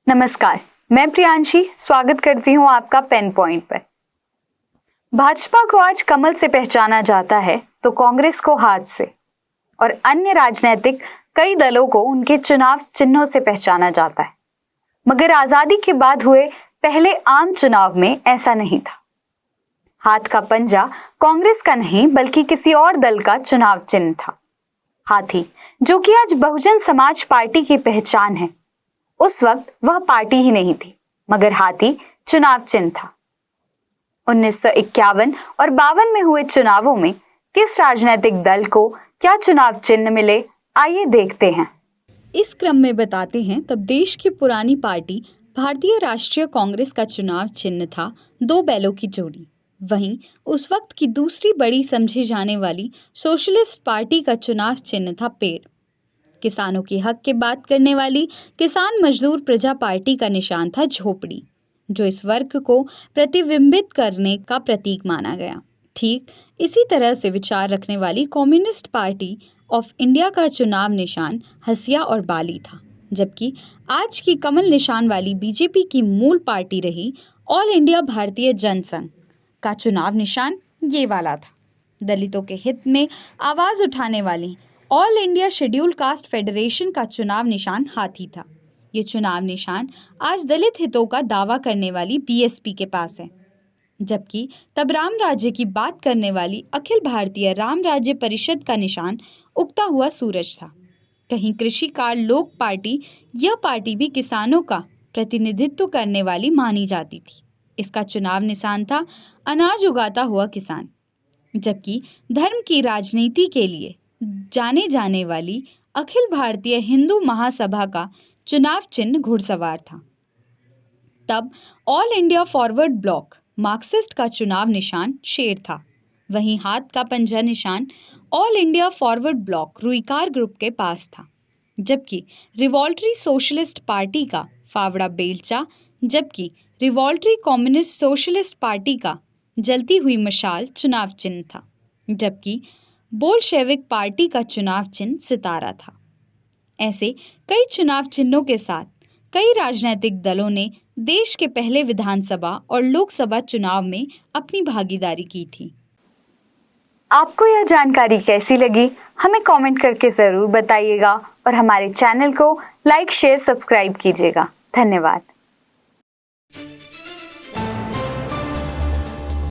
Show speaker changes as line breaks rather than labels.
नमस्कार, मैं प्रियांशी स्वागत करती हूं आपका पेन पॉइंट पर। भाजपा को आज कमल से पहचाना जाता है तो कांग्रेस को हाथ से और अन्य राजनीतिक कई दलों को उनके चुनाव चिन्हों से पहचाना जाता है। मगर आजादी के बाद हुए पहले आम चुनाव में ऐसा नहीं था। हाथ का पंजा कांग्रेस का नहीं बल्कि किसी और दल का चुनाव चिन्ह था। हाथी, जो कि आज बहुजन समाज पार्टी की पहचान है, उस वक्त वह पार्टी ही नहीं थी मगर हाथी चुनाव चिन्ह था। 1951 और 52 में हुए चुनावों में किस राजनीतिक दल को क्या चुनाव चिन्ह मिले, आइए देखते हैं।
इस क्रम में बताते हैं। तब देश की पुरानी पार्टी भारतीय राष्ट्रीय कांग्रेस का चुनाव चिन्ह था 2 बैलों की जोड़ी। वहीं उस वक्त की दूसरी बड़ी समझी जाने वाली सोशलिस्ट पार्टी का चुनाव चिन्ह था पेड़। किसानों के हक की बात करने वाली किसान मजदूर प्रजा पार्टी का निशान था झोपड़ी, जो इस वर्ग को प्रतिबिंबित करने का प्रतीक माना गया। ठीक इसी तरह से विचार रखने वाली कम्युनिस्ट पार्टी ऑफ इंडिया का चुनाव निशान हंसिया और बाली था, जबकि आज की कमल निशान वाली बीजेपी की मूल पार्टी रही ऑल इंडिया भारतीय जनसंघ का चुनाव निशान ये वाला था। दलितों के हित में आवाज उठाने वाली all India schedule caste federation का चुनाव निशान हाथी था। ये चुनाव निशान आज दलित हितों का दावा करने वाली बीएसपी के पास है, जबकि तब राम राज्य की बात करने वाली अखिल भारतीय राम राज्य परिषद का निशान उगता हुआ सूरज था। कहीं कृषि कार्य लोक पार्टी, यह पार्टी भी किसानों का प्रतिनिधित्व करने वाली मानी जाती थी। इसका चुनाव निशान था अनाज उगाता हुआ किसान, जबकि धर्म की राजनीति के लिए जाने जाने वाली अखिल भारतीय हिंदू महासभा का चुनाव चिन्ह घुड़सवार था। तब all India Forward block Marxist का चुनाव निशान शेर था। वहीं हाथ का पंजा निशान ऑल इंडिया फॉरवर्ड ब्लॉक रुइकार ग्रुप के पास था, जबकि रिवॉल्ट्री सोशलिस्ट पार्टी का फावड़ा बेलचा, जबकि रिवॉल्ट्री कम्युनिस्ट सोशलिस्ट पार्टी का जलती हुई मशाल चुनाव चिन्ह था, जबकि बोल्शेविक पार्टी का चुनाव चिन्ह सितारा था। ऐसे कई चुनाव चिन्हों के साथ कई राजनीतिक दलों ने देश के पहले विधानसभा और लोकसभा चुनाव में अपनी भागीदारी की थी।
आपको यह जानकारी कैसी लगी, हमें कमेंट करके जरूर बताइएगा और हमारे चैनल को लाइक, शेयर, सब्सक्राइब कीजिएगा। धन्यवाद।